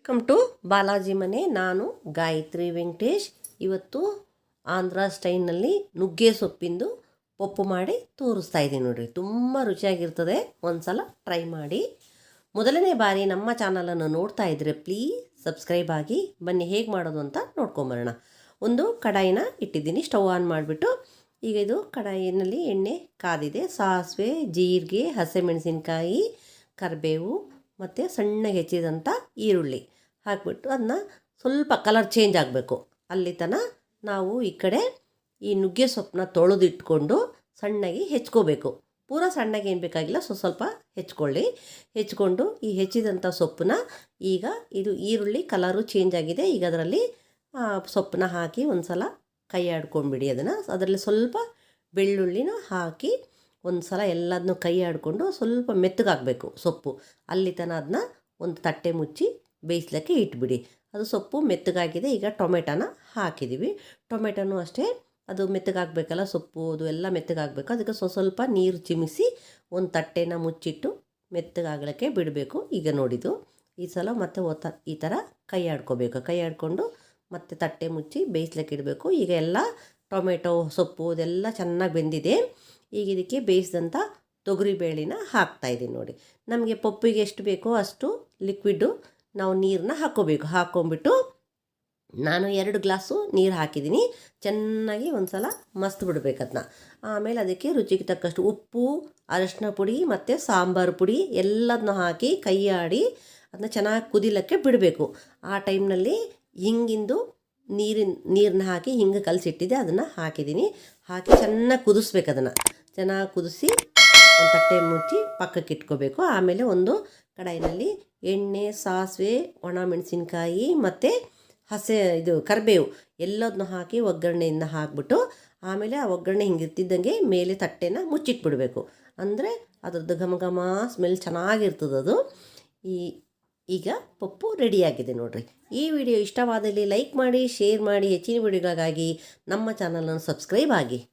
Welcome to Balaji ಮನೆ. ನಾನು ಗಾಯತ್ರಿ ವೆಂಕಟೇಶ್. ಇವತ್ತು ಆಂಧ್ರ ಸ್ಟೈಲ್ನಲ್ಲಿ ನುಗ್ಗೆ ಸೊಪ್ಪಿಂದು ಪಪ್ಪು ಮಾಡಿ ತೋರಿಸ್ತಾ ಇದ್ದೀನಿ ನೋಡಿರಿ. ತುಂಬ ರುಚಿಯಾಗಿರ್ತದೆ, ಒಂದು ಸಲ ಟ್ರೈ ಮಾಡಿ. ಮೊದಲನೇ ಬಾರಿ ನಮ್ಮ ಚಾನಲನ್ನು ನೋಡ್ತಾ ಇದ್ದರೆ ಪ್ಲೀಸ್ ಸಬ್ಸ್ಕ್ರೈಬ್ ಆಗಿ. ಬನ್ನಿ ಹೇಗೆ ಮಾಡೋದು ಅಂತ ನೋಡ್ಕೊಂಬರೋಣ. ಒಂದು ಕಡಾಯಿನ ಇಟ್ಟಿದ್ದೀನಿ, ಸ್ಟವ್ ಆನ್ ಮಾಡಿಬಿಟ್ಟು. ಈಗ ಇದು ಕಡಾಯಿನಲ್ಲಿ ಎಣ್ಣೆ ಕಾದಿದೆ. ಸಾಸಿವೆ, ಜೀರಿಗೆ, ಹಸಿಮೆಣಸಿನ್ಕಾಯಿ, ಕರಿಬೇವು ಮತ್ತು ಸಣ್ಣಗೆ ಹೆಚ್ಚಿದಂಥ ಈರುಳ್ಳಿ ಹಾಕಿಬಿಟ್ಟು ಅದನ್ನ ಸ್ವಲ್ಪ ಕಲರ್ ಚೇಂಜ್ ಆಗಬೇಕು ಅಲ್ಲಿ ತನಕ ನಾವು ಈ ಕಡೆ ಈ ನುಗ್ಗೆ ಸೊಪ್ಪನ್ನ ತೊಳೆದಿಟ್ಕೊಂಡು ಸಣ್ಣಗೆ ಹೆಚ್ಕೋಬೇಕು. ಪೂರ ಸಣ್ಣಗೆ ಏನು ಬೇಕಾಗಿಲ್ಲ, ಸ್ವಲ್ಪ ಹೆಚ್ಕೊಂಡು ಈ ಹೆಚ್ಚಿದಂಥ ಸೊಪ್ಪನ್ನ ಈಗ ಇದು ಈರುಳ್ಳಿ ಕಲರು ಚೇಂಜ್ ಆಗಿದೆ. ಈಗ ಅದರಲ್ಲಿ ಸೊಪ್ಪನ್ನ ಹಾಕಿ ಒಂದು ಸಲ ಕೈ ಆಡ್ಕೊಂಡ್ಬಿಡಿ. ಅದರಲ್ಲಿ ಸ್ವಲ್ಪ ಬೆಳ್ಳುಳ್ಳಿನ ಹಾಕಿ ಒಂದು ಸಲ ಎಲ್ಲದನ್ನೂ ಕೈ ಆಡಿಕೊಂಡು ಸ್ವಲ್ಪ ಮೆತ್ತಗಾಗಬೇಕು ಸೊಪ್ಪು. ಅಲ್ಲಿ ತನಕ ಅದನ್ನ ಒಂದು ತಟ್ಟೆ ಮುಚ್ಚಿ ಬೇಯಿಸ್ಲಿಕ್ಕೆ ಇಟ್ಬಿಡಿ. ಅದು ಸೊಪ್ಪು ಮೆತ್ತಗಾಗಿದೆ. ಈಗ ಟೊಮೆಟೊನ ಹಾಕಿದ್ದೀವಿ. ಟೊಮೆಟೊನೂ ಅಷ್ಟೇ, ಅದು ಮೆತ್ತಗಾಗಬೇಕಲ್ಲ, ಸೊಪ್ಪು ಅದು ಎಲ್ಲ ಮೆತ್ತಗಾಗಬೇಕು. ಅದಕ್ಕೆ ಸ್ವಲ್ಪ ನೀರು ಚಿಮಿಸಿ ಒಂದು ತಟ್ಟೆನ ಮುಚ್ಚಿಟ್ಟು ಮೆತ್ತಗಾಗಲಿಕ್ಕೆ ಬಿಡಬೇಕು. ಈಗ ನೋಡಿದ್ದು ಈ ಸಲ ಮತ್ತೆ ಈ ಥರ ಕೈ ಆಡ್ಕೋಬೇಕು. ಕೈ ಆಡಿಕೊಂಡು ಮತ್ತೆ ತಟ್ಟೆ ಮುಚ್ಚಿ ಬೇಯಿಸ್ಲಿಕ್ಕೆ ಇಡಬೇಕು. ಈಗ ಎಲ್ಲ ಟೊಮೆಟೊ ಸೊಪ್ಪು ಅದೆಲ್ಲ ಚೆನ್ನಾಗಿ ಬೆಂದಿದೆ. ಈಗ ಇದಕ್ಕೆ ಬೇಯಿಸಿದಂಥ ತೊಗರಿಬೇಳೆನ ಹಾಕ್ತಾಯಿದ್ದೀನಿ ನೋಡಿ. ನಮಗೆ ಪಪ್ಪಿಗೆ ಎಷ್ಟು ಬೇಕೋ ಅಷ್ಟು ಲಿಕ್ವಿಡ್ಡು ನಾವು ನೀರನ್ನ ಹಾಕ್ಕೊಂಬಿಟ್ಟು ನಾನು 2 ಗ್ಲಾಸು ನೀರು ಹಾಕಿದ್ದೀನಿ. ಚೆನ್ನಾಗಿ ಒಂದು ಸಲ ಮಸ್ತ್ ಬಿಡಬೇಕು ಅದನ್ನ. ಆಮೇಲೆ ಅದಕ್ಕೆ ರುಚಿಗೆ ತಕ್ಕಷ್ಟು ಉಪ್ಪು, ಅರಿಶಿನ ಪುಡಿ ಮತ್ತು ಸಾಂಬಾರು ಪುಡಿ ಎಲ್ಲದನ್ನ ಹಾಕಿ ಕೈ ಆಡಿ ಅದನ್ನ ಚೆನ್ನಾಗಿ ಕುದಿಲಿಕ್ಕೆ ಬಿಡಬೇಕು. ಆ ಟೈಮ್ನಲ್ಲಿ ಹಿಂಗಿಂದು ನೀರನ್ನ ಹಾಕಿ ಹಿಂಗೆ ಕಲಸಿಟ್ಟಿದ್ದೆ ಅದನ್ನು ಹಾಕಿದ್ದೀನಿ. ಹಾಕಿ ಚೆನ್ನಾಗಿ ಕುದಿಸ್ಬೇಕು. ಅದನ್ನು ಚೆನ್ನಾಗಿ ಕುದಿಸಿ ಒಂದು ತಟ್ಟೆ ಮುಚ್ಚಿ ಪಕ್ಕಕ್ಕೆ ಇಟ್ಕೋಬೇಕು. ಆಮೇಲೆ ಒಂದು ಕಡಾಯಿನಲ್ಲಿ ಎಣ್ಣೆ, ಸಾಸಿವೆ, ಒಣ ಮೆಣಸಿನ್ಕಾಯಿ ಮತ್ತು ಕರಿಬೇವು ಎಲ್ಲದನ್ನೂ ಹಾಕಿ ಒಗ್ಗರಣೆಯಿಂದ ಹಾಕಿಬಿಟ್ಟು ಆಮೇಲೆ ಆ ಒಗ್ಗರಣೆ ಹಿಂಗಿರ್ತಿದ್ದಂಗೆ ಮೇಲೆ ತಟ್ಟೆನ ಮುಚ್ಚಿಟ್ಬಿಡಬೇಕು. ಅಂದರೆ ಅದ್ರದ್ದು ಘಮ ಘಮ ಸ್ಮೆಲ್ ಚೆನ್ನಾಗಿರ್ತದೆ ಅದು. ಈಗ ಪಪ್ಪು ರೆಡಿಯಾಗಿದೆ ನೋಡಿರಿ. ಈ ವಿಡಿಯೋ ಇಷ್ಟವಾದಲ್ಲಿ ಲೈಕ್ ಮಾಡಿ, ಶೇರ್ ಮಾಡಿ. ಹೆಚ್ಚಿನ ವಿಡಿಯೋಗಳಿಗಾಗಿ ನಮ್ಮ ಚಾನಲನ್ನು ಸಬ್ಸ್ಕ್ರೈಬ್ ಆಗಿ.